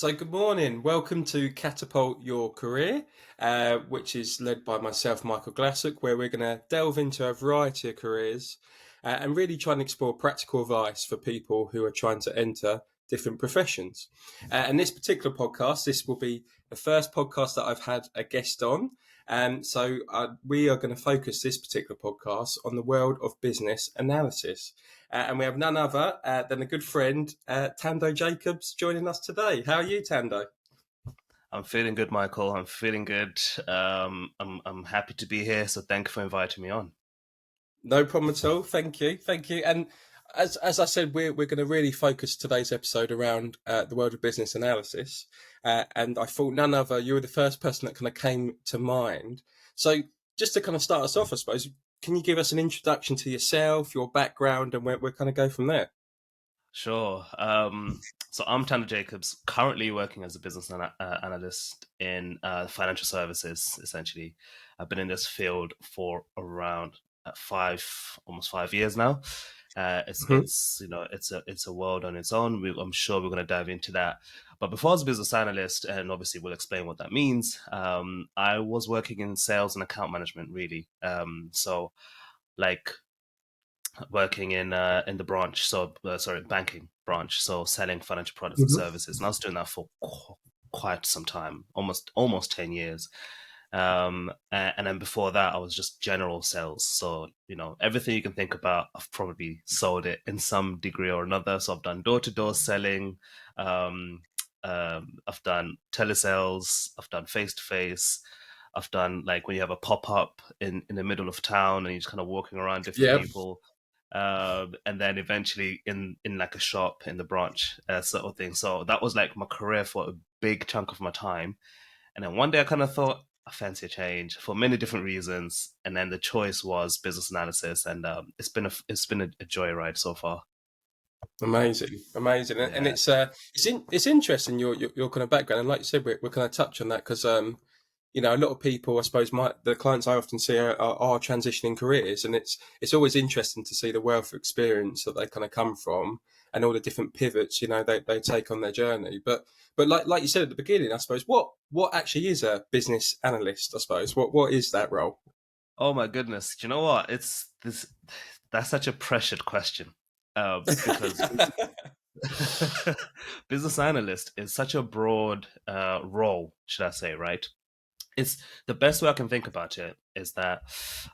So, good morning. Welcome to Catapult Your Career, which is led by myself, Michael Glassuk, where we're going to delve into a variety of careers and really try and explore practical advice for people who are trying to enter different professions. And this particular podcast, this will be the first podcast that I've had a guest on. So, we are going to focus this particular podcast on the world of business analysis. And we have none other than a good friend, Thando Jacobs, joining us today. How are you, Thando? I'm feeling good, Michael. I'm feeling good. I'm happy to be here. So thank you for inviting me on. No problem at all. Thank you. Thank you. And as I said, we're going to really focus today's episode around the world of business analysis. And I thought none other, you were the first person that kind of came to mind. So just to kind of start us off, I suppose, can you give us an introduction to yourself, your background, and we'll kind of go from there? Sure. So I'm Thando Jacobs, currently working as a business analyst in financial services. Essentially, I've been in this field for around almost 5 years now. Mhm. It's a world on its own. I'm sure we're going to dive into that. But before I was a business analyst, and obviously we'll explain what that means. I was working in sales and account management, really. So like working in the branch, banking branch, so selling financial products and Mhm. services, and I was doing that for quite some time, almost 10 years. And then before that, I was just general sales. So everything you can think about, I've probably sold it in some degree or another. So I've done door to door selling. I've done telesales. I've done face to face. I've done like when you have a pop up in the middle of town and you're just kind of walking around different Yeah. people, and then eventually in like a shop in the branch, sort of thing. So that was like my career for a big chunk of my time. And then one day I kind of thought I fancy a change for many different reasons, and then the choice was business analysis, and it's been a joyride so far. Amazing, amazing, and Yeah. it's interesting your kind of background, and like you said, we're kind of touch on that because a lot of people, I suppose, the clients I often see are transitioning careers, and it's always interesting to see the wealth of experience that they kind of come from, and all the different pivots they take on their journey. But like you said at the beginning, I suppose what actually is a business analyst? I suppose what is that role? Oh my goodness. Do you know what? It's this. That's such a pressured question, because business analyst is such a broad role, should I say, right? It's the best way I can think about it is that,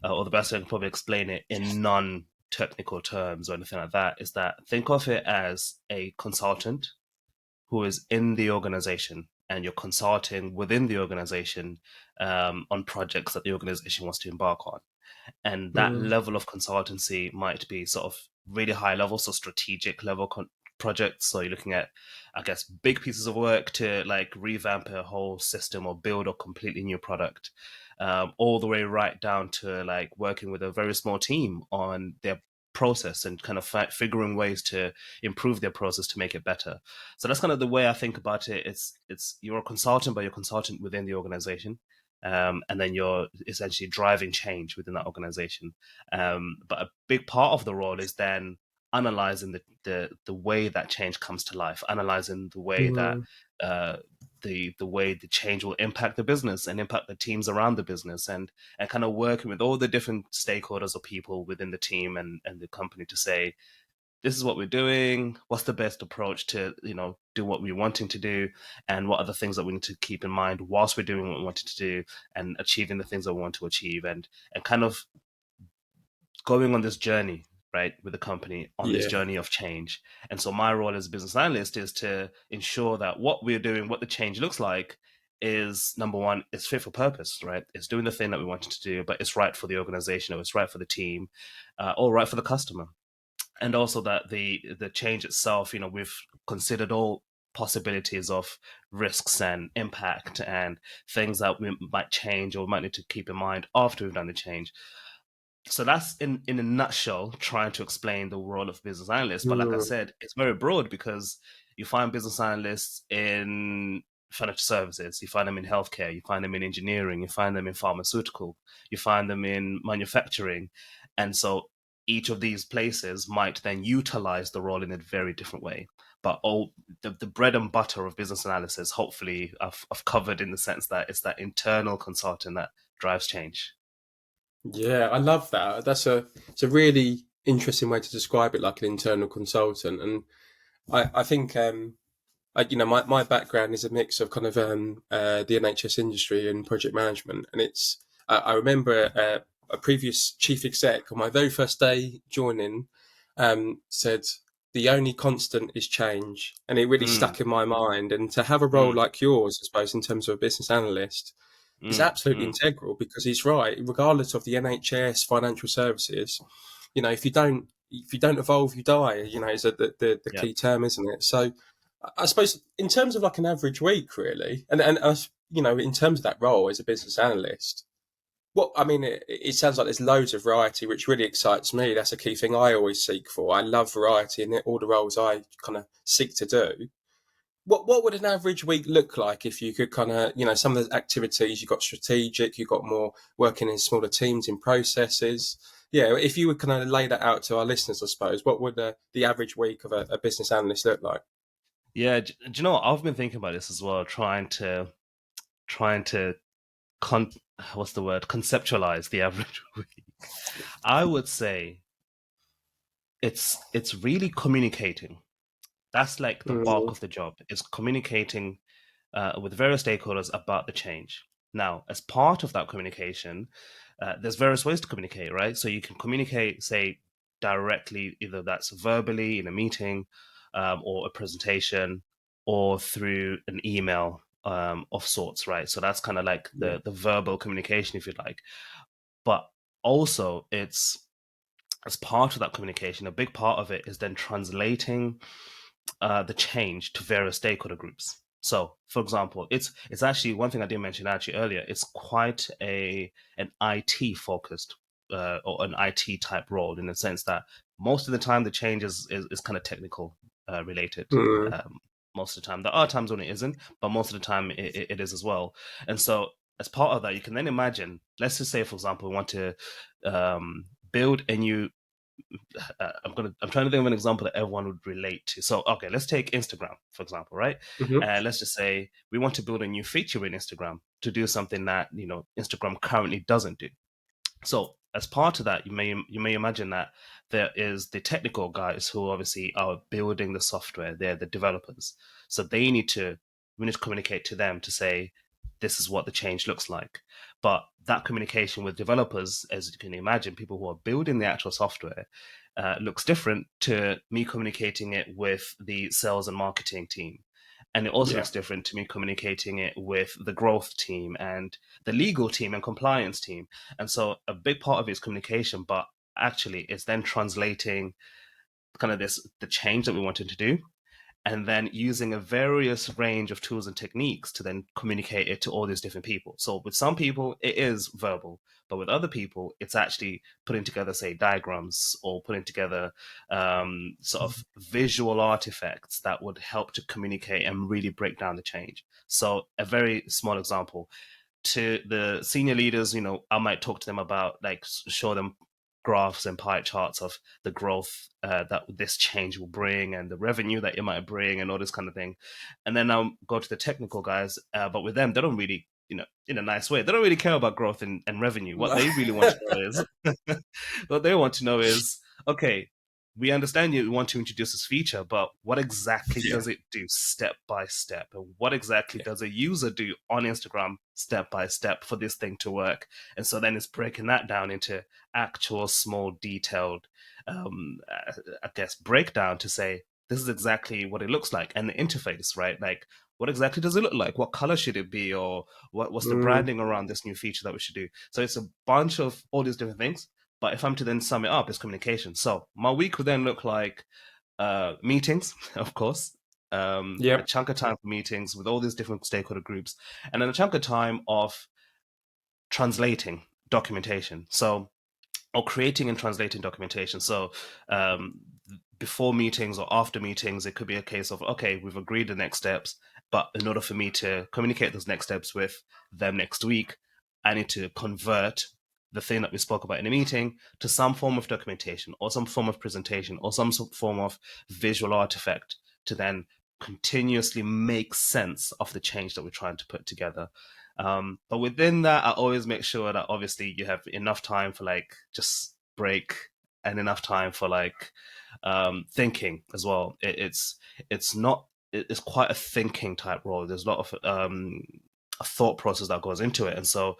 or the best way I can probably explain it in non-technical terms or anything like that, is that think of it as a consultant who is in the organization and you're consulting within the organization on projects that the organization wants to embark on. And that Mm, level of consultancy might be sort of really high level, so strategic level projects. So you're looking at, I guess, big pieces of work to like revamp a whole system or build a completely new product, all the way right down to like working with a very small team on their process and kind of figuring ways to improve their process to make it better. So that's kind of the way I think about it. It's you're a consultant, but you're a consultant within the organization, and then you're essentially driving change within that organization. But a big part of the role is then analyzing the way that change comes to life, analyzing the way that mm. uh, the way the change will impact the business and impact the teams around the business, and kind of working with all the different stakeholders or people within the team and the company to say, this is what we're doing. What's the best approach to, do what we're wanting to do, and what are the things that we need to keep in mind whilst we're doing what we wanted to do and achieving the things that we want to achieve, and kind of going on this journey, right, with the company on this Yeah, journey of change. And so my role as a business analyst is to ensure that what we're doing, what the change looks like, is number one, it's fit for purpose, right? It's doing the thing that we wanted to do, but it's right for the organization, or it's right for the team, or right for the customer. And also that the change itself, we've considered all possibilities of risks and impact and things that we might change or might need to keep in mind after we've done the change. So that's in a nutshell trying to explain the role of business analysts. But like I mm, said, it's very broad because you find business analysts in financial services, you find them in healthcare, you find them in engineering, you find them in pharmaceutical, you find them in manufacturing. And so each of these places might then utilize the role in a very different way. but all the bread and butter of business analysis, hopefully, I've covered in the sense that it's that internal consulting that drives change. Yeah, I love that. It's a really interesting way to describe it, like an internal consultant. And I think my background is a mix of kind of the NHS industry and project management, and I remember a previous chief exec on my very first day joining said the only constant is change, and it really Mm, stuck in my mind. And to have a role mm, like yours, I suppose, in terms of a business analyst, is mm, absolutely mm. integral because he's right. Regardless of the NHS, financial services, if you don't evolve, you die. Is the Yeah. key term, isn't it? So I suppose in terms of like an average week, really, and us, in terms of that role as a business analyst, it sounds like there's loads of variety, which really excites me. That's a key thing I always seek for. I love variety in all the roles I kind of seek to do. What would an average week look like if you could kind of, some of the activities you got strategic, you got more working in smaller teams in processes. Yeah, if you would kind of lay that out to our listeners, I suppose, what would the average week of a business analyst look like? Yeah, do you know what? I've been thinking about this as well, trying to con what's the word? Conceptualize the average week. I would say it's really communicating. That's like the bulk Mm, of the job, is communicating with various stakeholders about the change. Now, as part of that communication, there's various ways to communicate, right? So you can communicate, say, directly, either that's verbally in a meeting, or a presentation, or through an email, of sorts, right? So that's kind of like yeah, the verbal communication, if you like. But also, it's as part of that communication, a big part of it is then translating the change to various stakeholder groups. So, for example, it's actually one thing I didn't mention actually earlier. It's quite an IT focused, or an IT type role, in the sense that most of the time the change is kind of technical, related. mm, Um, Most of the time, there are times when it isn't, but most of the time it is as well. And so, as part of that, you can then imagine. Let's just say, for example, we want to build a new, I'm trying to think of an example that everyone would relate to. So, okay, let's take Instagram, for example, right? hmm Let's just say we want to build a new feature in Instagram to do something that, Instagram currently doesn't do. So, as part of that, you may imagine that there is the technical guys who obviously are building the software. They're the developers, so we need to communicate to them to say this is what the change looks like. But that communication with developers, as you can imagine, people who are building the actual software, looks different to me communicating it with the sales and marketing team. And it also yeah, looks different to me communicating it with the growth team and the legal team and compliance team. And so a big part of it is communication, but actually it's then translating kind of the change that we wanted to do, and then using a various range of tools and techniques to then communicate it to all these different people. So with some people, it is verbal, but with other people, it's actually putting together, say, diagrams, or putting together sort of visual artifacts that would help to communicate and really break down the change. So a very small example, to the senior leaders, I might talk to them about, like, show them graphs and pie charts of the growth that this change will bring, and the revenue that it might bring, and all this kind of thing. And then I'll go to the technical guys, but with them, they don't really, in a nice way, they don't really care about growth and revenue. What they really want to know is, what they want to know is, okay, we understand you want to introduce this feature, but what exactly yeah, does it do step by step? And what exactly does a user do on Instagram step by step for this thing to work? And so then it's breaking that down into actual small, detailed, I guess, breakdown to say, this is exactly what it looks like. And the interface, right? Like, what exactly does it look like? What color should it be? Or what's the mm, branding around this new feature that we should do? So it's a bunch of all these different things. But if I'm to then sum it up, it's communication. So my week would then look like meetings, of course, a yep, chunk of time for meetings with all these different stakeholder groups, and then a chunk of time of translating documentation. So, or creating and translating documentation. So, um, before meetings or after meetings, it could be a case of, okay, we've agreed the next steps, but in order for me to communicate those next steps with them next week, I need to convert the thing that we spoke about in a meeting to some form of documentation, or some form of presentation, or some form of visual artifact, to then continuously make sense of the change that we're trying to put together. But within that, I always make sure that obviously you have enough time for like just break and enough time for like thinking as well. It's not it's quite a thinking type role. There's a lot of a thought process that goes into it, and so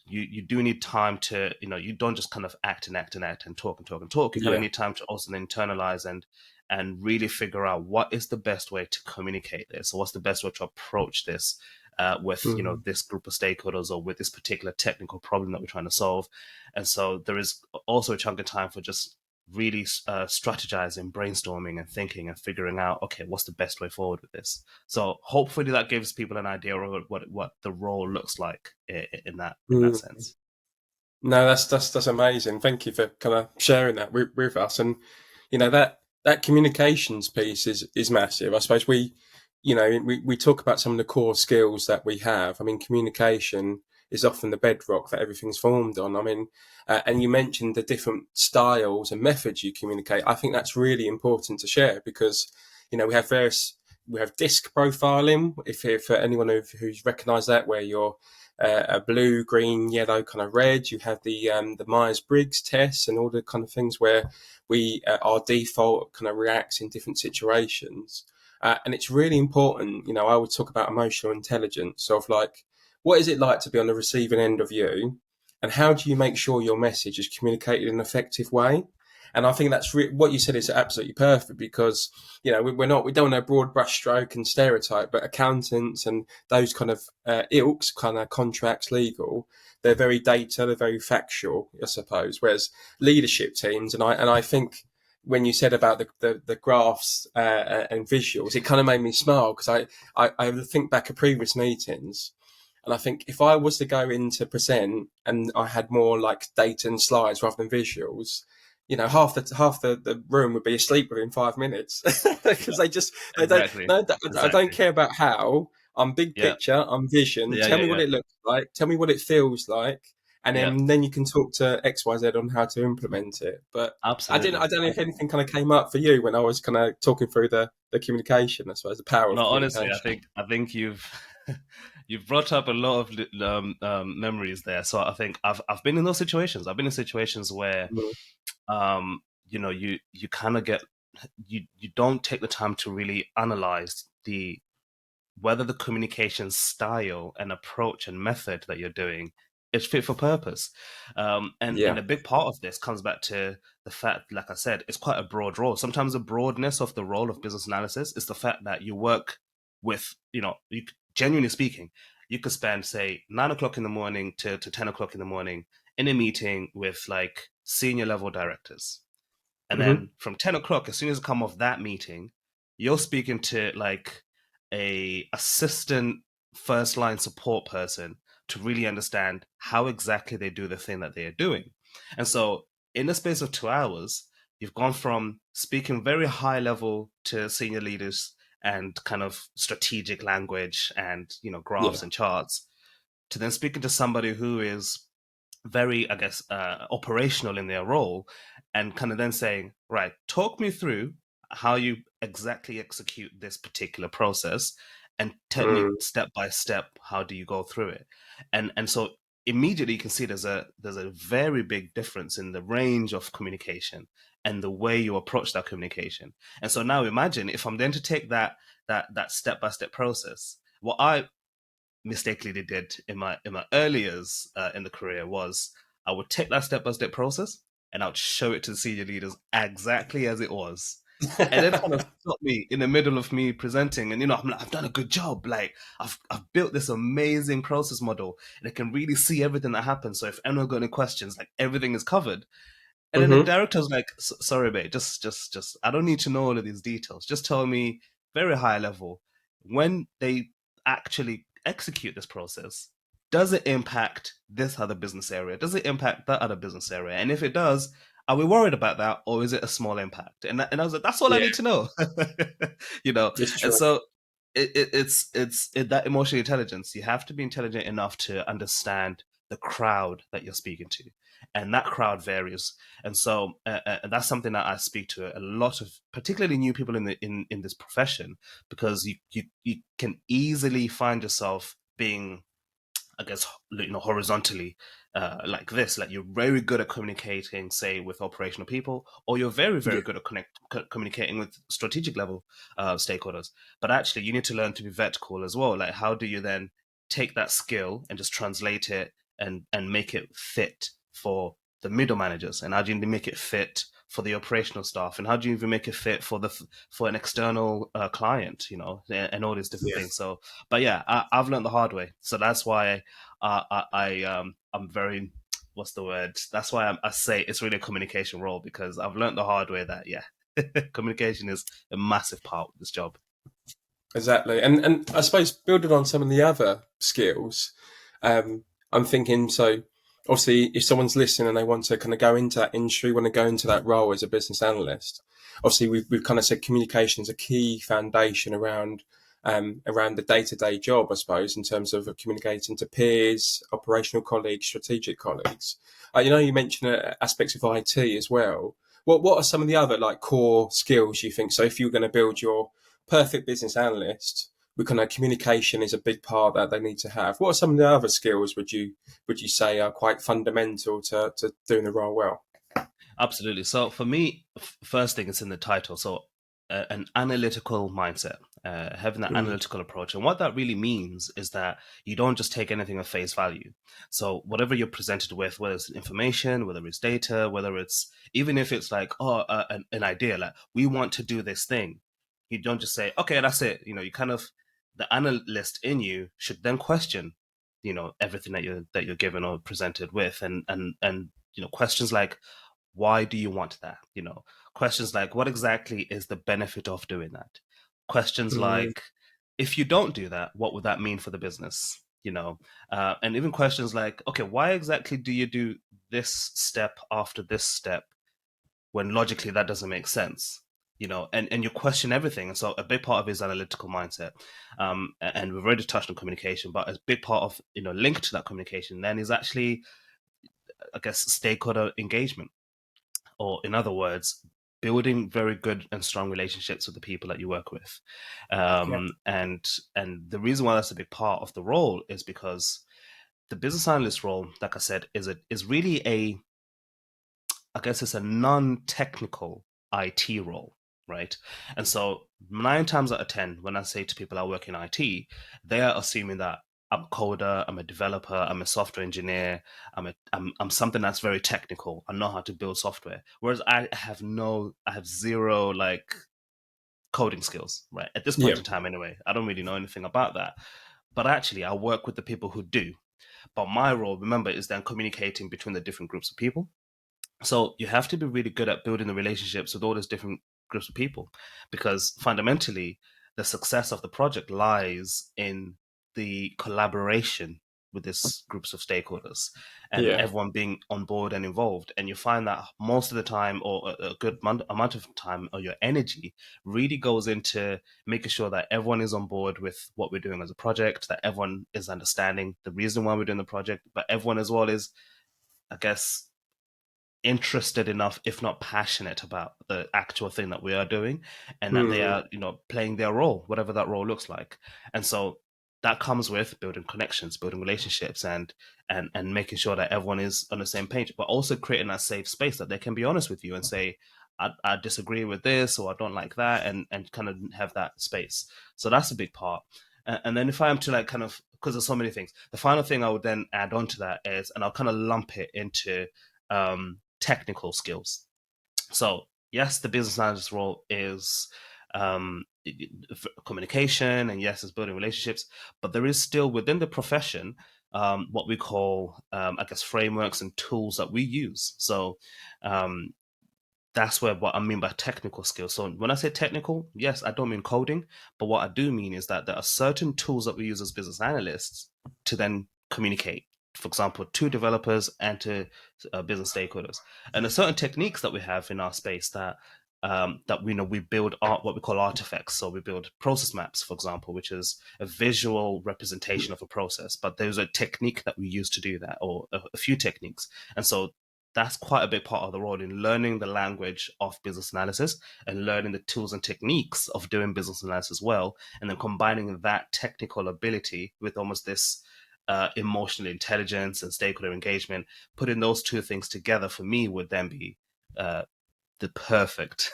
you do need time to, you don't just kind of act and act and act and talk and talk and talk. You kind of Yeah. need time to also internalize and really figure out what is the best way to communicate this, or what's the best way to approach this with Mm. this group of stakeholders, or with this particular technical problem that we're trying to solve. And so there is also a chunk of time for just really strategizing, brainstorming, and thinking and figuring out, okay, what's the best way forward with this. So hopefully that gives people an idea of what the role looks like in that Mm. sense. No, that's amazing. Thank you for kind of sharing that with us. And that communications piece is massive. I suppose we talk about some of the core skills that we have. I mean, communication is often the bedrock that everything's formed on. I mean, and you mentioned the different styles and methods you communicate. I think that's really important to share because we have disc profiling. If for anyone who's recognised that, where you're a blue, green, yellow, kind of red. You have the Myers Briggs test and all the kind of things where we our default kind of reacts in different situations. And it's really important. I would talk about emotional intelligence of like, what is it like to be on the receiving end of you, and how do you make sure your message is communicated in an effective way? And I think that's what you said is absolutely perfect because we don't want a broad brushstroke and stereotype, but accountants and those kind of ilks, kind of contracts, legal, they're very data, they're very factual, I suppose. Whereas leadership teams, and I think when you said about the graphs and visuals, it kind of made me smile because I think back at previous meetings. And I think if I was to go in to present and I had more like data and slides rather than visuals, half the room would be asleep within 5 minutes because they don't Exactly. no, I don't Exactly. care about how. I'm big Yeah. picture, I'm vision. Yeah. Tell Yeah. me what Yeah. it looks like, tell me what it feels like, and Yeah. then you can talk to XYZ on how to implement it. But I Absolutely. don't know if anything kind of came up for you when I was kind of talking through the communication, I suppose, the power of No, honestly, I communication. think you've you've brought up a lot of memories there. So I think I've been in those situations. I've been in situations where Mm. you kind of get you don't take the time to really analyze the whether the communication style and approach and method that you're doing is fit for purpose. And Yeah. a big part of this comes back to the fact, like I said, it's quite a broad role. Sometimes the broadness of the role of business analysis is the fact that you work with, genuinely speaking, you could spend, say, 9 o'clock in the morning to 10 o'clock in the morning in a meeting with like senior level directors. And Hmm. then from 10 o'clock, as soon as you come off that meeting, you're speaking to like a assistant first line support person to really understand how exactly they do the thing that they are doing. And so in the space of 2 hours, you've gone from speaking very high level to senior leaders and kind of strategic language and, Yeah. graphs and charts, to then speaking to somebody who is very, I guess, operational in their role, and kind of then saying, right, talk me through how you exactly execute this particular process, and tell me Mm. step by step how do you go through it, and so immediately you can see there's a very big difference in the range of communication and the way you approach that communication. And so now imagine if I'm then to take that step by step process. What I mistakenly did in my early years in the career was I would take that step by step process and I would show it to the senior leaders exactly as it was. And then kind of stop me in the middle of me presenting, and I'm like, I've done a good job. Like I've built this amazing process model, and I can really see everything that happens. So if anyone got any questions, like everything is covered. And then the Hmm. director's like, Sorry, mate, just, I don't need to know all of these details. Just tell me very high level when they actually execute this process. Does it impact this other business area? Does it impact that other business area? And if it does, are we worried about that, or is it a small impact? And I was like, that's all I Yeah, need to know, it's And true. so it's that emotional intelligence. You have to be intelligent enough to understand the crowd that you're speaking to, and that crowd varies. And so that's something that I speak to a lot of, particularly new people in this profession, because you can easily find yourself being, I guess, horizontally, like this. Like you're very good at communicating, say, with operational people, or you're very, Yeah. very good at communicating with strategic level stakeholders. But actually, you need to learn to be vertical as well. Like, how do you then take that skill and just translate it and make it fit for the middle managers, and how do you make it fit for the operational staff, and how do you even make it fit for for an external client, and all these different Yeah. things. So, but yeah, I've learned the hard way, so that's why I'm very, what's the word? That's why I say it's really a communication role, because I've learned the hard way that, yeah, communication is a massive part of this job. Exactly. And I suppose building on some of the other skills, I'm thinking, so obviously if someone's listening and they want to kind of go into that industry, want to go into that role as a business analyst, obviously we've kind of said communication is a key foundation around the day-to-day job, I suppose, in terms of communicating to peers, operational colleagues, strategic colleagues. You mentioned aspects of IT as well. What are some of the other like core skills you think? So if you're going to build your perfect business analyst, we kind of communication is a big part that they need to have. What are some of the other skills would you say are quite fundamental to doing the role well? Absolutely. So for me, first thing is in the title. So an analytical mindset, having that Mm, analytical approach. And what that really means is that you don't just take anything at face value. So whatever you're presented with, whether it's information, whether it's data, whether it's, even if it's like, an idea, like we want to do this thing, you don't just say, okay, that's it. You kind of, the analyst in you should then question, everything that you're given or presented with, and questions like, why do you want that? Questions like, what exactly is the benefit of doing that? Questions mm, like, if you don't do that, what would that mean for the business? And even questions like, okay, why exactly do you do this step after this step when logically that doesn't make sense? And you question everything. And so a big part of his analytical mindset, and we've already touched on communication, but a big part of, linked to that communication then is actually, I guess, stakeholder engagement, or in other words, building very good and strong relationships with the people that you work with. yeah. And the reason why that's a big part of the role is because the business analyst role, like I said, is really I guess it's a non-technical IT role, right? And so 9 times out of 10, when I say to people I work in IT, they are assuming that I'm a coder, I'm a developer, I'm a software engineer, I'm something that's very technical. I know how to build software. Whereas I have zero like coding skills, right? At this Yeah. point in time, anyway, I don't really know anything about that. But actually, I work with the people who do. But my role, remember, is then communicating between the different groups of people. So you have to be really good at building the relationships with all these different groups of people, because fundamentally, the success of the project lies in the collaboration with these groups of stakeholders and Yeah. everyone being on board and involved. And you find that most of the time, or a good amount of time, or your energy really goes into making sure that everyone is on board with what we're doing as a project, that everyone is understanding the reason why we're doing the project, but everyone as well is, I guess, interested enough, if not passionate about the actual thing that we are doing, and that they Mm, are, playing their role, whatever that role looks like. And so that comes with building connections, building relationships, and making sure that everyone is on the same page, but also creating that safe space that they can be honest with you and say, I disagree with this, or I don't like that, and kind of have that space. So that's a big part. And then if I am to like kind of, because there's so many things, the final thing I would then add on to that is, and I'll kind of lump it into technical skills. So yes, the business analyst role is um, communication, and yes, it's building relationships, but there is still within the profession what we call, I guess, frameworks and tools that we use. So um, that's where what I mean by technical skills. So when I say technical, yes, I don't mean coding, but what I do mean is that there are certain tools that we use as business analysts to then communicate. For example, to developers and to business stakeholders, and there's certain techniques that we have in our space that that we build art, what we call artifacts. So we build process maps, for example, which is a visual representation of a process. But there's a technique that we use to do that, or a few techniques. And so that's quite a big part of the role in learning the language of business analysis and learning the tools and techniques of doing business analysis well, and then combining that technical ability with almost this emotional intelligence and stakeholder engagement. Putting those two things together for me would then be the perfect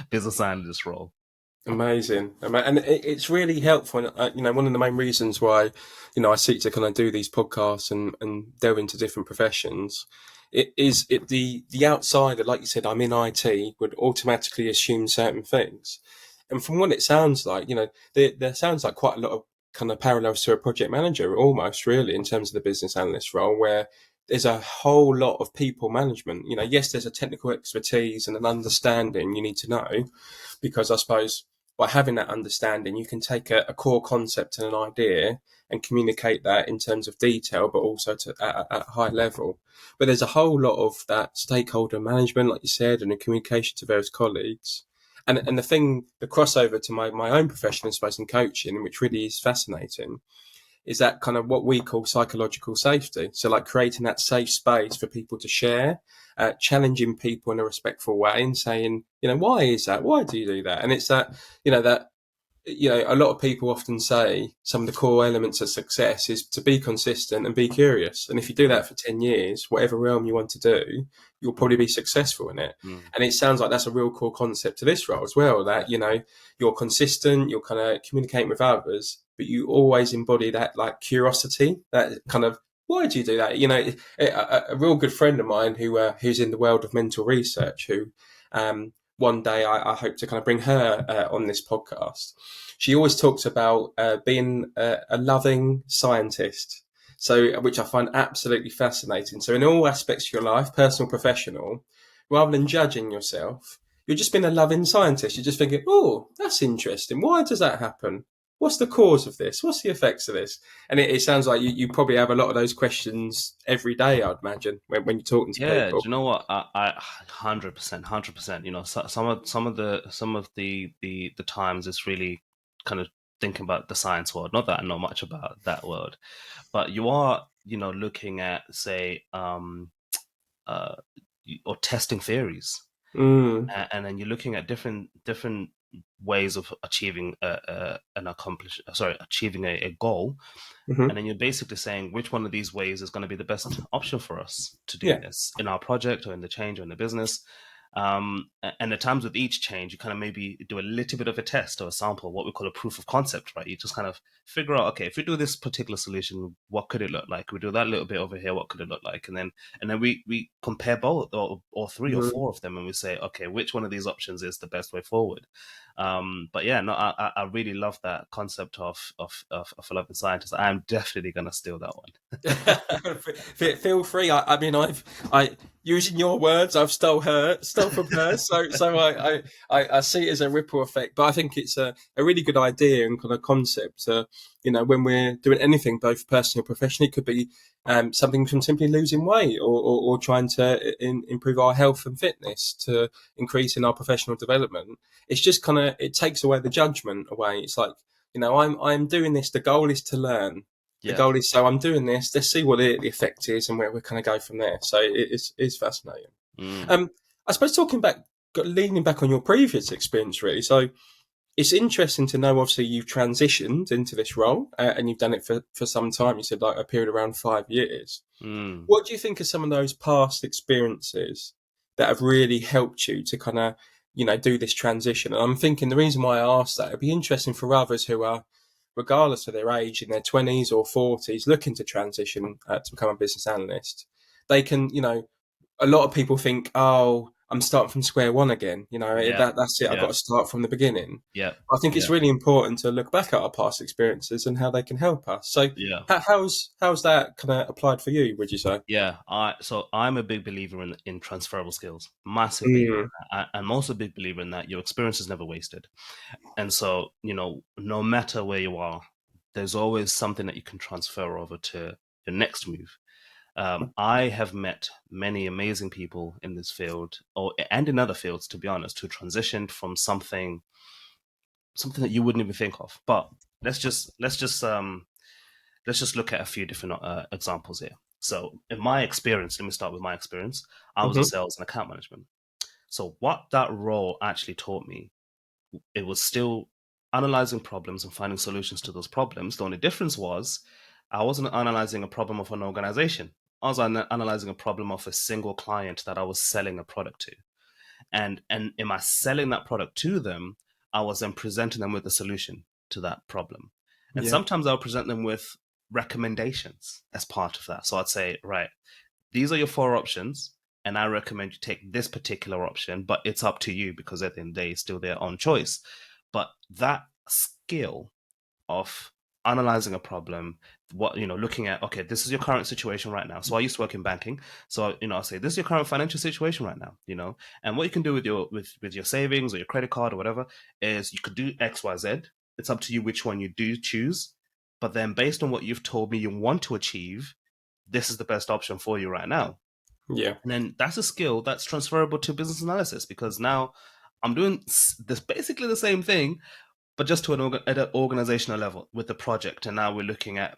business analyst role. Amazing, and it's really helpful. And, one of the main reasons why, I seek to kind of do these podcasts and delve into different professions, the outsider, like you said, I'm in IT, would automatically assume certain things, and from what it sounds like, there sounds like quite a lot of kind of parallels to a project manager, almost really, in terms of the business analyst role, where there's a whole lot of people management. Yes, there's a technical expertise and an understanding you need to know, because I suppose by having that understanding, you can take a core concept and an idea and communicate that in terms of detail, but also at a high level. But there's a whole lot of that stakeholder management, like you said, and the communication to various colleagues. And the crossover to my own profession, I suppose, in coaching, which really is fascinating, is that kind of what we call psychological safety. So, like creating that safe space for people to share, challenging people in a respectful way, and saying, why is that? Why do you do that? And it's that a lot of people often say some of the core elements of success is to be consistent and be curious. And if you do Mm, that for 10 years, whatever realm you want to do, you'll probably be successful in it. mm, And it sounds like that's a real core concept to this role as well, that, you're consistent, you're kind of communicating with others, but you always embody that like curiosity, that kind of, why do you do that? A real good friend of mine who's in the world of mental research, who, one day I hope to kind of bring her on this podcast. She always talks about being a loving scientist, so which I find absolutely fascinating. So in all aspects of your life, personal, professional, rather than judging yourself, you're just being a loving scientist. You're just thinking, oh, that's interesting. Why does that happen? What's the cause of this? What's the effects of this? And it sounds like you probably have a lot of those questions every day, I'd imagine, when you're talking to yeah, do people. you know what? I 100%, 100%. Some of the times it's really kind of thinking about the science world. Not that I know much about that world, but you are, looking at, say, uh, or testing theories, Mm, and then you're looking at different ways of achieving achieving a goal. And hmm. then you're basically saying which one of these ways is going to be the best option for us to do Yeah. this in our project or in the change or in the business. And at times with each change, you kind of maybe do a little bit of a test or a sample, what we call a proof of concept, right? You just kind of figure out, okay, if we do this particular solution, what could it look like? We do that little bit over here, what could it look like? And then we compare both or three or Mhm. four of them, and we say, okay, which one of these options is the best way forward? But yeah, no, I really love that concept of a loving scientist. I'm definitely gonna steal that one. Feel free. I mean, I using your words, I've stole from her. So I see it as a ripple effect. But I think it's a really good idea and kind of concept. When we're doing anything, both personally or professionally, it could be something from simply losing weight, or trying to improve our health and fitness, to increase in our professional development. It's just kind of, it takes away the judgment away. It's like, I'm doing this. The goal is to learn. The Yeah. goal is, so I'm doing this. Let's see what the effect is, and where we're kind of go from there. So it's fascinating. Mm. Um, I suppose talking back, leaning back on your previous experience, really. So it's interesting to know. Obviously, you've transitioned into this role, and you've done it for some time. You said like a period around 5 years. Mm. What do you think are some of those past experiences that have really helped you to kind of, do this transition? And I'm thinking the reason why I asked that, it'd be interesting for others who are, regardless of their age, in their 20s or 40s, looking to transition to become a business analyst. They can, a lot of people think, oh, I'm starting from square one again. Yeah. That's it. I've got Yeah. to start from the beginning. Yeah. I think it's Yeah. really important to look back at our past experiences and how they can help us. So, Yeah. how's that kind of applied for you? Would you say? Yeah, I'm a big believer in transferable skills, massive believer Mm, in that, and I'm also a big believer in that your experience is never wasted. And so, no matter where you are, there's always something that you can transfer over to your next move. I have met many amazing people in this field, and in other fields, to be honest, who transitioned from something that you wouldn't even think of. But let's just let's just um, let's just look at a few different examples here. So, in my experience, let me start with my experience. I was a Hmm. sales and account management. So, what that role actually taught me, it was still analyzing problems and finding solutions to those problems. The only difference was I wasn't analyzing a problem of an organization. I was analyzing a problem of a single client that I was selling a product to. And in my selling that product to them, I was then presenting them with a solution to that problem. And Yeah. sometimes I'll present them with recommendations as part of that. So I'd say, right, these are your four options, and I recommend you take this particular option, but it's up to you because at the end of the day, it's still their own choice. But that skill of analyzing a problem, looking at, okay, this is your current situation right now. So I used to work in banking. So, I'll say, this is your current financial situation right now, and what you can do with your savings or your credit card or whatever is you could do X, Y, Z. It's up to you which one you do choose. But then based on what you've told me you want to achieve, this is the best option for you right now. Yeah. And then that's a skill that's transferable to business analysis because now I'm doing this basically the same thing, but just to at an organizational level with the project. And now we're looking at,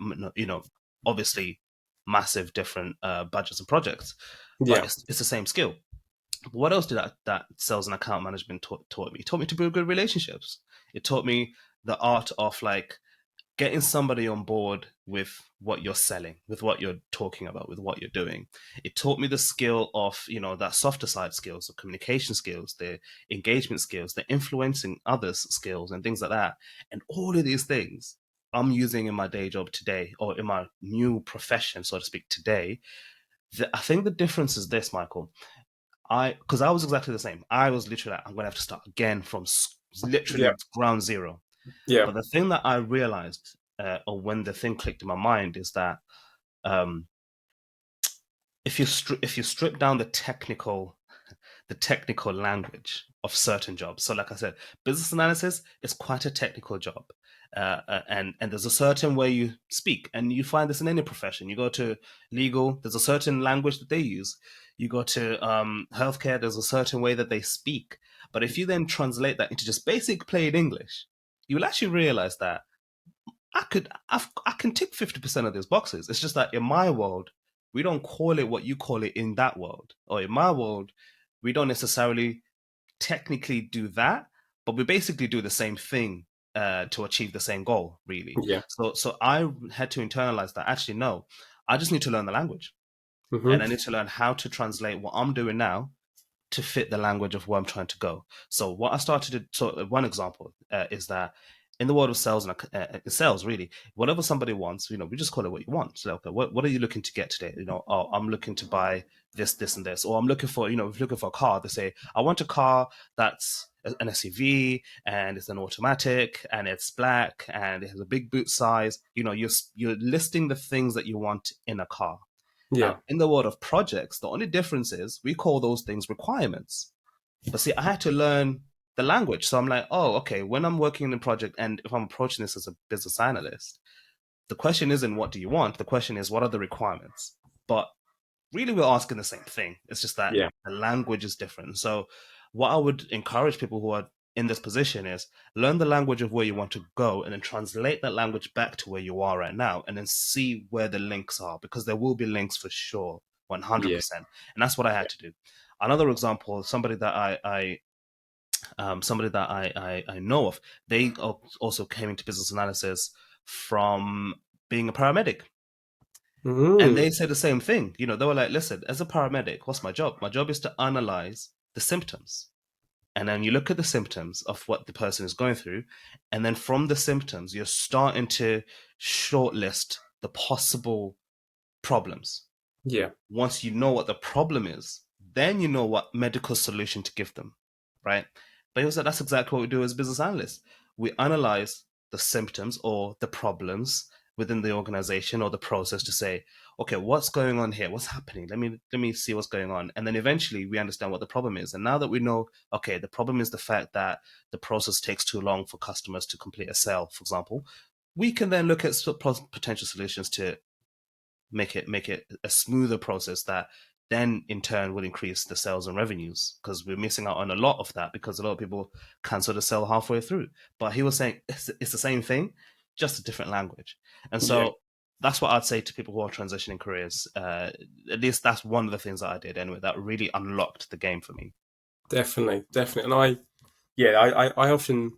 obviously massive different budgets and projects, but Yeah. it's the same skill. But what else did that sales and account management taught me? It taught me to build good relationships. It taught me the art of like getting somebody on board with what you're selling, with what you're talking about, with what you're doing. It taught me the skill of, that softer side skills, the communication skills, the engagement skills, the influencing others skills, and things like that. And all of these things I'm using in my day job today, or in my new profession, so to speak, today. I think the difference is this, Michael. Because I was exactly the same. I was literally like, I'm going to have to start again from Yeah. literally ground zero. Yeah. But the thing that I realized, or when the thing clicked in my mind, is that um, if you strip down the technical language of certain jobs. So, like I said, business analysis is quite a technical job, and there's a certain way you speak, and you find this in any profession. You go to legal, there's a certain language that they use. You go to healthcare, there's a certain way that they speak. But if you then translate that into just basic plain English, you will actually realize that I can tick 50% of those boxes. It's just that in my world, we don't call it what you call it in that world. Or in my world, we don't necessarily technically do that, but we basically do the same thing to achieve the same goal, really. Yeah. So I had to internalize that. Actually, no, I just need to learn the language, Hmm. and I need to learn how to translate what I'm doing now to fit the language of where I'm trying to go. So what I started to, so one example is that in the world of sales and sales, really, whatever somebody wants, we just call it what you want. So, okay, what are you looking to get today? Oh, I'm looking to buy this, and this, or I'm looking for, if you're looking for a car, they say, I want a car that's an SUV and it's an automatic and it's black and it has a big boot size. You're listing the things that you want in a car. Yeah. Now, in the world of projects, the only difference is we call those things requirements. But see, I had to learn the language. So I'm like, oh, okay, when I'm working in a project and if I'm approaching this as a business analyst, the question isn't what do you want? The question is what are the requirements? But really, we're asking the same thing. It's just that Yeah. the language is different. So, what I would encourage people who are in this position is learn the language of where you want to go and then translate that language back to where you are right now and then see where the links are because there will be links for sure, Yeah. 100%. And that's what I had to do. Another example, somebody that I know of, they also came into business analysis from being a paramedic. And Mm. they said the same thing. They were like, listen, as a paramedic, what's my job? My job is to analyze the symptoms. And then you look at the symptoms of what the person is going through. And then from the symptoms, you're starting to shortlist the possible problems. Yeah. Once you know what the problem is, then you know what medical solution to give them, right? But also, that's exactly what we do as business analysts. We analyze the symptoms or the problems within the organization or the process to say, okay, what's going on here? What's happening? Let me see what's going on. And then eventually we understand what the problem is. And now that we know, okay, the problem is the fact that the process takes too long for customers to complete a sale, for example, we can then look at potential solutions to make it a smoother process that then in turn will increase the sales and revenues, because we're missing out on a lot of that because a lot of people cancel the sale halfway through. But he was saying it's the same thing, just a different language. And Yeah, so that's what I'd say to people who are transitioning careers. At least that's one of the things that I did anyway that really unlocked the game for me. definitely, definitely. And I often,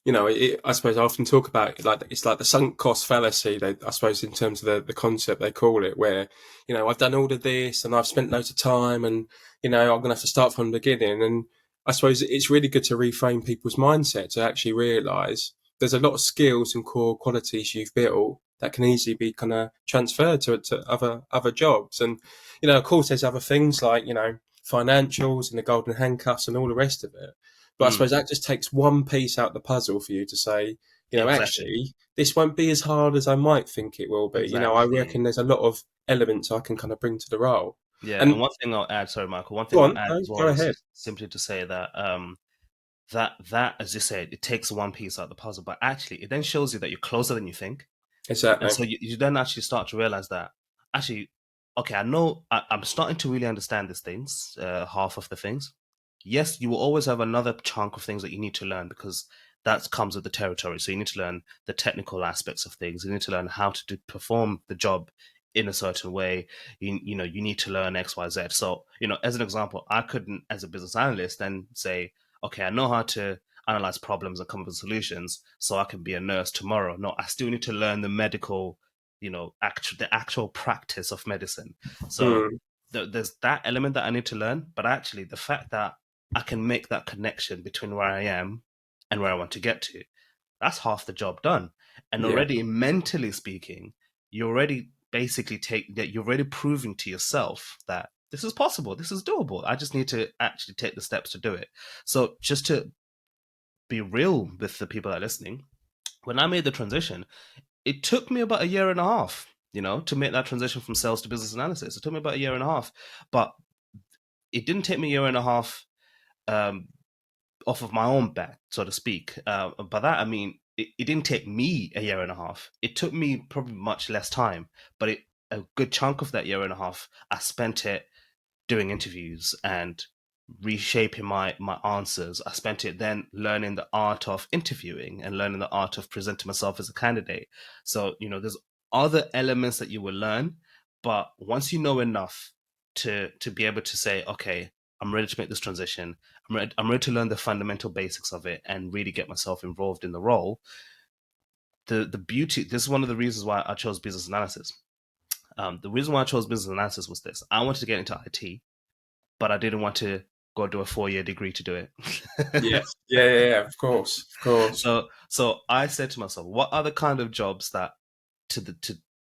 I suppose I often talk about it like it's like the sunk cost fallacy. I suppose in terms of the concept they call it, where I've done all of this and I've spent loads of time, and I'm going to have to start from the beginning. And I suppose it's really good to reframe people's mindset to actually realise there's a lot of skills and core qualities you've built that can easily be kind of transferred to other jobs. And of course, there's other things like financials and the golden handcuffs and all the rest of it. But I Mm, suppose that just takes one piece out the puzzle for you to say, exactly. actually, this won't be as hard as I might think it will be. I Exactly. reckon there's a lot of elements I can kind of bring to the role. Yeah, and And one thing I'll add, sorry, Michael, one thing go I'll on, add no, as go well is ahead. simply to say that that as you said, it takes one piece out of the puzzle, but actually it then shows you that you're closer than you think. And Exactly. so you then actually start to realize that actually, okay, I know I'm starting to really understand these things, half of the things. Yes, you will always have another chunk of things that you need to learn because that comes with the territory. So you need to learn the technical aspects of things. You need to learn how to perform the job in a certain way. You need to learn X, Y, Z. So, as an example, I couldn't, as a business analyst, then say, okay, I know how to analyze problems and come up with solutions so I can be a nurse tomorrow. No, I still need to learn the medical, the actual practice of medicine. So Mm, there's that element that I need to learn, but actually the fact that I can make that connection between where I am and where I want to get to, that's half the job done. And yeah. already mentally speaking, you already basically take that you're already proving to yourself that this is possible, this is doable. I just need to actually take the steps to do it. So just to be real with the people that are listening, when I made the transition, it took me about a year and a half, to make that transition from sales to business analysis. It took me about a year and a half, but it didn't take me a year and a half um, off of my own back, so to speak. By that, I mean, it didn't take me a year and a half. It took me probably much less time, but a good chunk of that year and a half, I spent it doing interviews and reshaping my answers. I spent it then learning the art of interviewing and learning the art of presenting myself as a candidate. So, there's other elements that you will learn, but once you know enough to be able to say, okay, I'm ready to make this transition. I'm ready to learn the fundamental basics of it and really get myself involved in the role. The beauty. This is one of the reasons why I chose business analysis. The reason why I chose business analysis was this: I wanted to get into IT, but I didn't want to go do a 4-year degree to do it. Yes. Yeah, yeah, yeah, of course. Of course. So I said to myself, what are the kind of jobs that to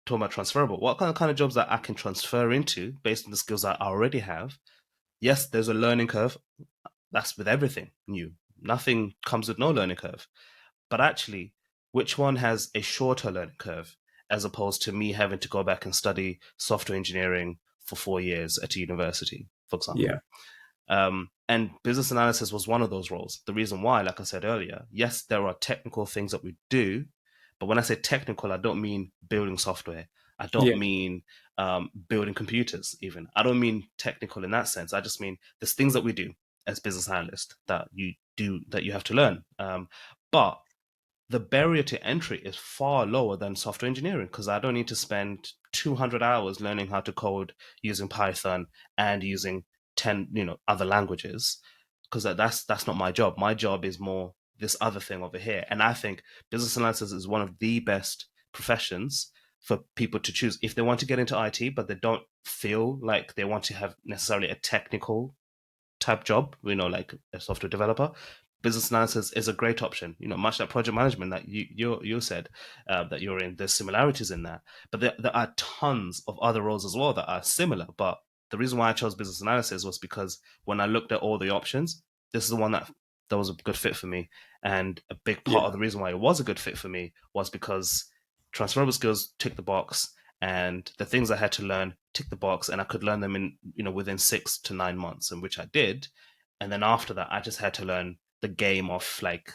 talk about transferable? What kind of jobs that I can transfer into based on the skills that I already have? Yes, there's a learning curve. That's with everything new. Nothing comes with no learning curve. But actually, which one has a shorter learning curve as opposed to me having to go back and study software engineering for 4 years at a university, for Yeah. example? And business analysis was one of those roles. The reason why, like I said earlier, yes, there are technical things that we do, but when I say technical, I don't mean building software. I don't Yeah. mean building computers, even. I don't mean technical in that sense. I just mean there's things that we do as business analysts that you do that you have to learn. But the barrier to entry is far lower than software engineering because I don't need to spend 200 hours learning how to code using Python and using 10 other languages, because that's not my job. My job is more this other thing over here, and I think business analysis is one of the best professions for people to choose if they want to get into IT but they don't feel like they want to have necessarily a technical type job, like a software developer. Business analysis is a great option. Much like project management that you said that you're in. There's similarities in that, but there are tons of other roles as well that are similar. But the reason why I chose business analysis was because when I looked at all the options, this is the one that was a good fit for me. And a big part Yeah. of the reason why it was a good fit for me was because transferable skills tick the box, and the things I had to learn tick the box, and I could learn them in within 6 to 9 months, and which I did. And then after that, I just had to learn the game of like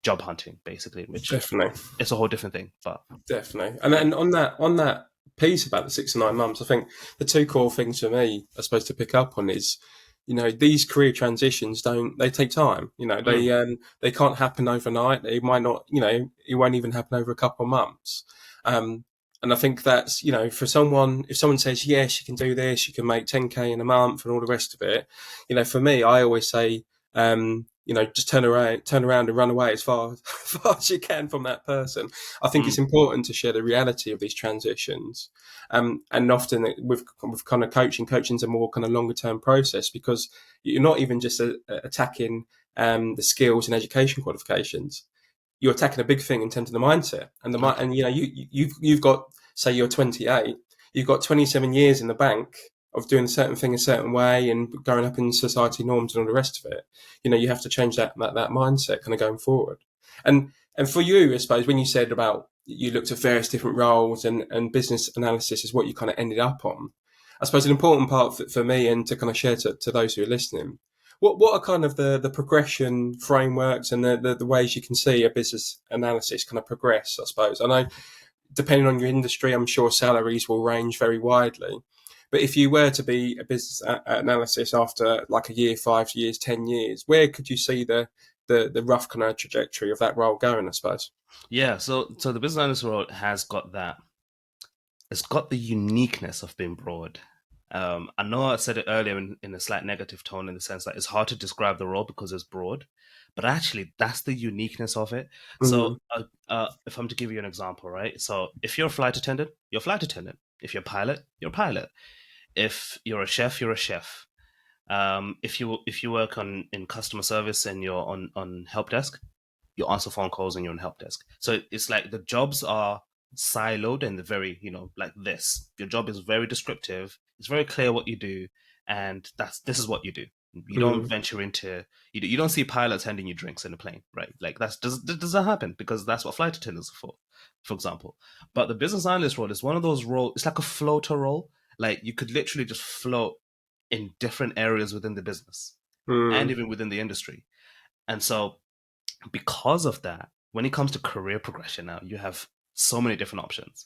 job hunting, basically, which Definitely. it's a whole different thing. But Definitely. And yeah, then on that piece about the 6 to 9 months. I think the two core things for me, I suppose, to pick up on is, these career transitions they take time. Mm, They can't happen overnight. They might not, it won't even happen over a couple of months. Um, and I think that's, for someone, if someone says, yes, you can do this, you can make 10K in a month and all the rest of it, for me, I always say, just turn around and run away as far, far as you can from that person. I think it's mm, important to share the reality of these transitions. And often with kind of coaching's a more kind of longer term process, because you're not even just attacking the skills and education qualifications. You're attacking a big thing in terms of the mindset and okay. and you've got, say you're 28, you've got 27 years in the bank of doing a certain thing a certain way and growing up in society norms and all the rest of it. You have to change that mindset kind of going forward. And for you, I suppose, when you said about you looked at various different roles and business analysis is what you kind of ended up on, I suppose an important part for me and to kind of share to those who are listening, what are kind of the progression frameworks and the ways you can see a business analysis kind of progress, I suppose? I know, depending on your industry, I'm sure salaries will range very widely. But if you were to be a business analysis after like a year, 5 years, 10 years, where could you see the rough kind of trajectory of that role going, I suppose? Yeah, so the business analyst role has got that. It's got the uniqueness of being broad. I know I said it earlier in a slight negative tone, in the sense that it's hard to describe the role because it's broad, but actually that's the uniqueness of it. So, Mm, if I'm to give you an example, right? So, if you're a flight attendant, you're a flight attendant. If you're a pilot, you're a pilot. If you're a chef, you're a chef. If you work in customer service and you're on help desk, you answer phone calls and you're on help desk. So it's like the jobs are siloed and they're very, like this. Your job is very descriptive. It's very clear what you do, and this is what you do. You don't mm, venture into you don't see pilots handing you drinks in a plane, right? Like that doesn't happen, because that's what flight attendants are for example. But the business analyst role is one of those roles. It's like a floater role. Like you could literally just float in different areas within the business and mm, even within the industry. And so, because of that, when it comes to career progression, now you have so many different options.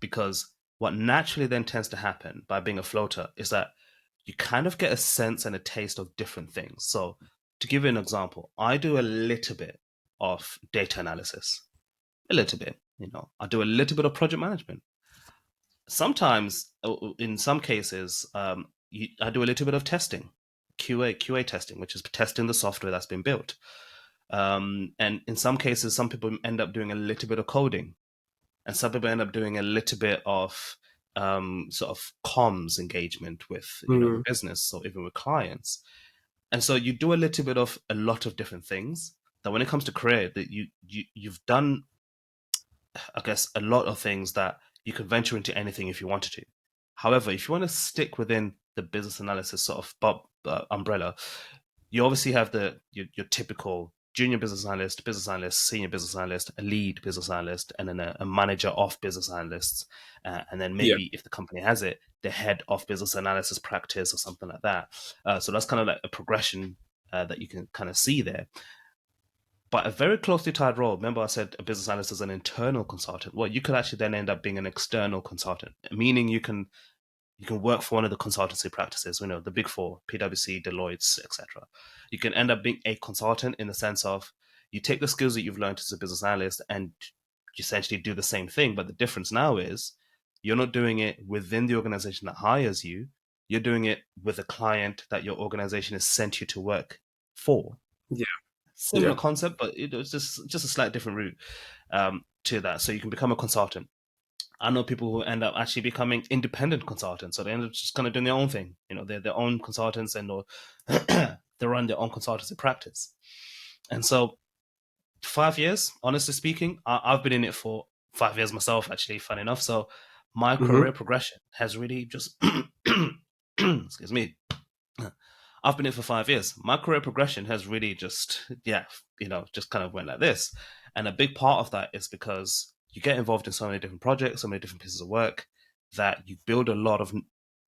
Because what naturally then tends to happen by being a floater is that you kind of get a sense and a taste of different things. So, to give you an example, I do a little bit of data analysis, a little bit. I do a little bit of project management. Sometimes, in some cases, I do a little bit of testing, QA testing, which is testing the software that's been built. And in some cases, some people end up doing a little bit of coding, and some people end up doing a little bit of sort of comms engagement with the mm. business or even with clients. And so you do a little bit of a lot of different things. That when it comes to career, that you've done, I guess, a lot of things that you could venture into anything if you wanted to. However, if you want to stick within the business analysis sort of umbrella, you obviously have your typical junior business analyst, senior business analyst, a lead business analyst, and then a manager of business analysts, and then Yeah. maybe if the company has it, the head of business analysis practice or something like that. So that's kind of like a progression that you can kind of see there. But a very closely tied role. Remember, I said a business analyst is an internal consultant. Well, you could actually then end up being an external consultant, meaning you can work for one of the consultancy practices, the big four, PwC, Deloitte, etc. You can end up being a consultant in the sense of you take the skills that you've learned as a business analyst and you essentially do the same thing. But the difference now is you're not doing it within the organization that hires you. You're doing it with a client that your organization has sent you to work for. Yeah. Similar Yeah. concept, but it was just a slight different route to that. So you can become a consultant. I know people who end up actually becoming independent consultants. So they end up just kind of doing their own thing. They're their own consultants, and they run their own consultancy practice. And so 5 years, honestly speaking, I've been in it for 5 years myself, actually, fun enough. So my Hmm. career progression has really just, excuse me, I've been in it for 5 years. My career progression has really just, yeah, just kind of went like this. And a big part of that is because you get involved in so many different projects, so many different pieces of work, that you build a lot of,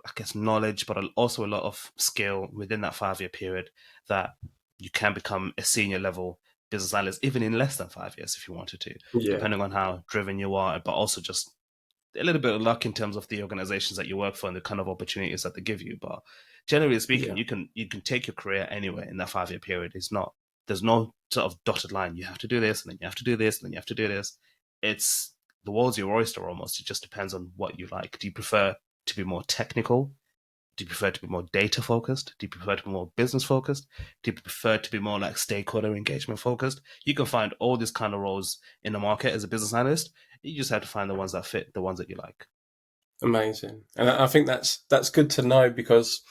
I guess, knowledge, but also a lot of skill within that 5 year period, that you can become a senior level business analyst, even in less than 5 years if you wanted to, Yeah. depending on how driven you are, but also just a little bit of luck in terms of the organizations that you work for and the kind of opportunities that they give you. But generally speaking, Yeah, you can take your career anywhere in that 5 year period. It's not there's no sort of dotted line. You have to do this, and then you have to do this, and then you have to do this. It's the world's your oyster almost. It just depends on what you like. Do you prefer to be more technical? Do you prefer to be more data focused? Do you prefer to be more business focused? Do you prefer to be more like stakeholder engagement focused? You can find all these kind of roles in the market as a business analyst. You just have to find the ones that fit, the ones that you like. amazing. And I think that's good to know, because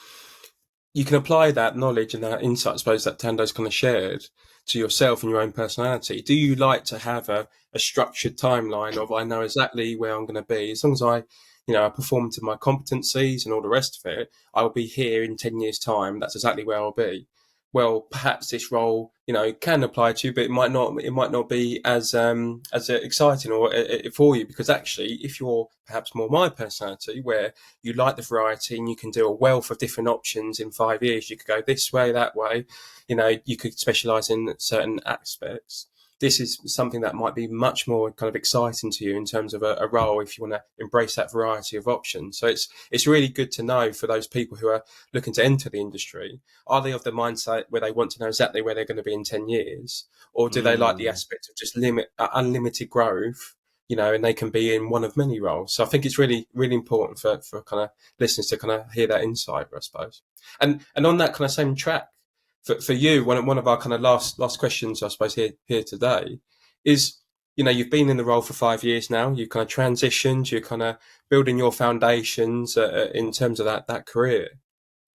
you can apply that knowledge and that insight, I suppose, that Tando's kind of shared to yourself and your own personality. Do you like to have a structured timeline of, I know exactly where I'm going to be, as long as I perform to my competencies and all the rest of it, I'll be here in 10 years' time. That's exactly where I'll be. Well, perhaps this role, can apply to you, but it might not be as exciting or for you, because actually, if you're perhaps more my personality, where you like the variety and you can do a wealth of different options in 5 years, you could go this way, that way, you could specialize in certain aspects. This is something that might be much more kind of exciting to you in terms of a role, if you want to embrace that variety of options. So it's really good to know for those people who are looking to enter the industry. Are they of the mindset where they want to know exactly where they're going to be in 10 years? Or do they like the Mm. aspect of just unlimited growth, and they can be in one of many roles? So I think it's really, really important for kind of listeners to kind of hear that insight, I suppose. And on that kind of same track, for you, one of our kind of last questions, I suppose, here today is, you've been in the role for 5 years now. You kind of transitioned. You're kind of building your foundations in terms of that career.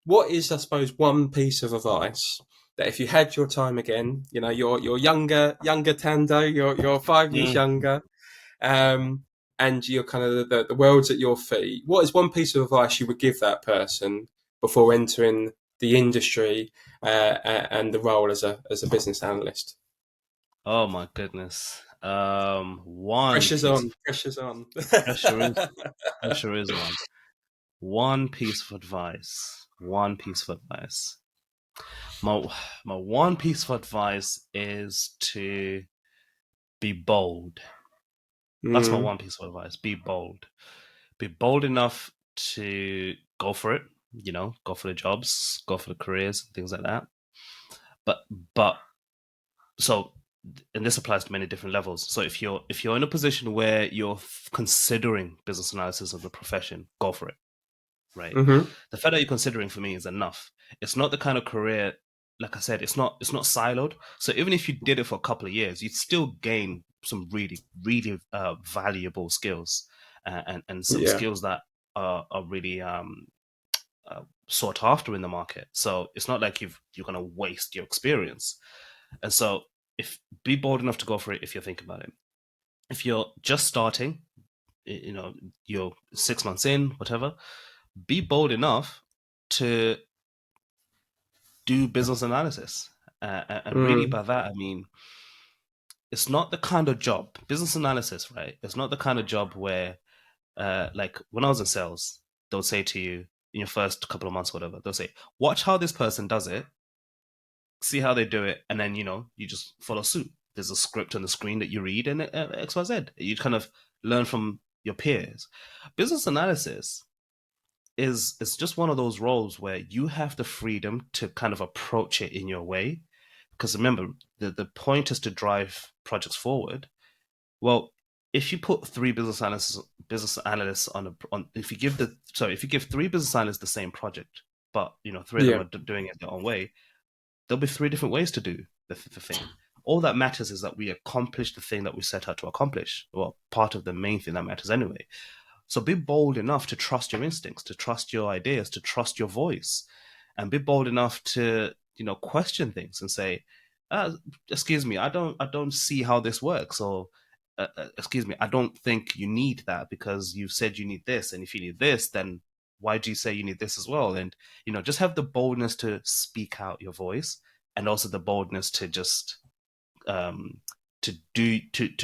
What is, I suppose, one piece of advice that, if you had your time again, you're younger Tando, you're 5 years Mm. younger, um, and you're kind of the world's at your feet. What is one piece of advice you would give that person before entering the industry and the role as a business analyst? Oh my goodness. One Pressure's piece on. of Pressure's on. pressure is pressure is on. One piece of advice. One piece of advice. My my one piece of advice is to be bold. That's my Mm, one piece of advice. Be bold. Be bold enough to go for it. Go for the jobs, go for the careers, things like that. But but so, and this applies to many different levels. So if you're in a position where you're considering business analysis as a profession, go for it. Right. mm-hmm. The fact that you're considering for me is enough. It's not the kind of career, like I said, it's not siloed. So even if you did it for a couple of years, you'd still gain some really really valuable skills, and some Yeah. skills that are really sought after in the market. So it's not like you're going to waste your experience. And so, if be bold enough to go for it if you're thinking about it. If you're just starting, you're 6 months in, whatever, be bold enough to do business analysis. And really, Mm, by that, I mean, it's not the kind of job, business analysis, right? It's not the kind of job where, like when I was in sales, they'll say to you in your first couple of months, whatever, they'll say, watch how this person does it, see how they do it, and then, you just follow suit. There's a script on the screen that you read, and XYZ. You kind of learn from your peers. Business analysis is just one of those roles where you have the freedom to kind of approach it in your way. Because remember, the point is to drive projects forward. Well, if you put three business analysts on if you give three business analysts the same project, but three of them yeah. are doing it their own way, there'll be three different ways to do the thing. All that matters is that we accomplish the thing that we set out to accomplish. Well, part of the main thing that matters anyway. So be bold enough to trust your instincts, to trust your ideas, to trust your voice, and be bold enough to question things and say, uh, "Excuse me, I don't see how this works," or "Excuse me, I don't think you need that because you said you need this, and if you need this, then why do you say you need this as well?" And just have the boldness to speak out your voice, and also the boldness to just um, to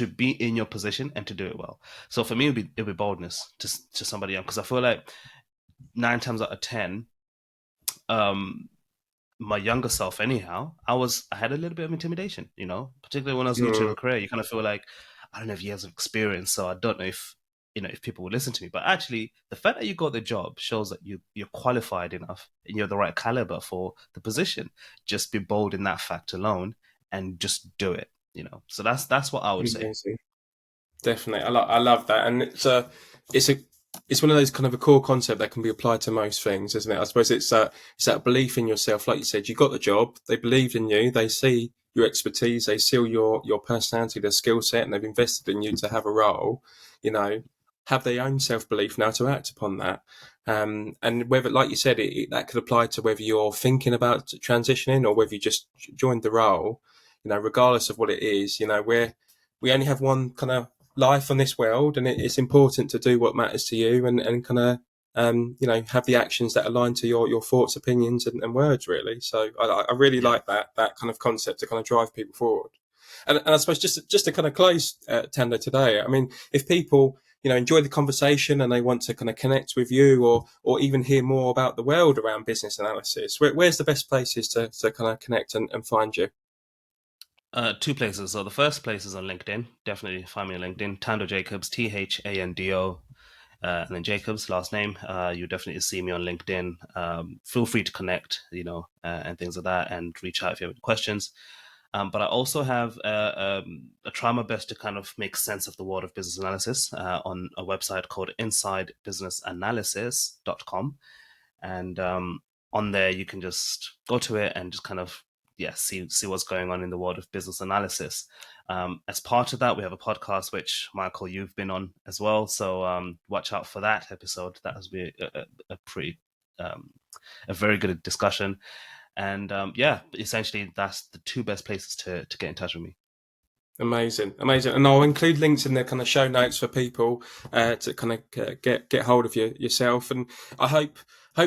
be in your position and to do it well. So for me, it'd be boldness to somebody else, because I feel like 9 times out of 10, um, my younger self, anyhow, I had a little bit of intimidation. Particularly when I was new to Mm, a career, you kind of feel like I don't have years of experience, so I don't know if people will listen to me. But actually, the fact that you got the job shows that you're qualified enough and you're the right caliber for the position. Just be bold in that fact alone and just do it. So that's what I would say. Amazing. Definitely, I love that, and it's a it's one of those kind of a core concept that can be applied to most things, isn't it? I suppose it's that belief in yourself, like you said. You got the job, they believed in you, they see your expertise, they see your personality, their skill set, and they've invested in you to have a role. You know, have their own self belief now to act upon that. And whether, like you said, that could apply to whether you're thinking about transitioning or whether you just joined the role. Regardless of what it is, we only have one kind of life on this world, and it's important to do what matters to you, and kind of have the actions that align to your thoughts, opinions, and words, really. So I really Yeah. like that kind of concept to kind of drive people forward. And I suppose just to kind of close, Thando, today, I mean, if people enjoy the conversation and they want to kind of connect with you, or even hear more about the world around business analysis, where's the best places to kind of connect and find you? Two places. So the first place is on LinkedIn. Definitely find me on LinkedIn. Thando Jacobs, Thando, and then Jacobs, last name. You definitely see me on LinkedIn. Feel free to connect, and things like that, and reach out if you have any questions. But I also have I try my best to kind of make sense of the world of business analysis on a website called insidebusinessanalysis.com. And on there, you can just go to it and just kind of see what's going on in the world of business analysis. As part of that, we have a podcast which Michael, you've been on as well. So watch out for that episode. That has been a pretty a very good discussion. And essentially that's the two best places to get in touch with me. Amazing, amazing, and I'll include links in the kind of show notes for people to kind of get hold of yourself. And I hope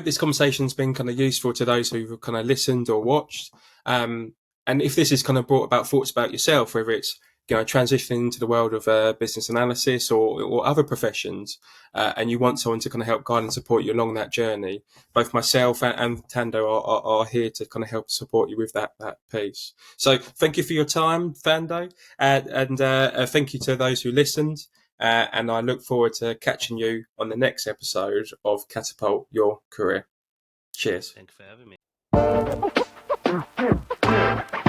this conversation's been kind of useful to those who've kind of listened or watched. And if this has kind of brought about thoughts about yourself, whether it's transitioning into the world of business analysis or other professions, and you want someone to kind of help guide and support you along that journey, both myself and Thando are here to kind of help support you with that piece. So thank you for your time, Thando, and thank you to those who listened. And I look forward to catching you on the next episode of Catapult Your Career. Cheers. Thank you for having me.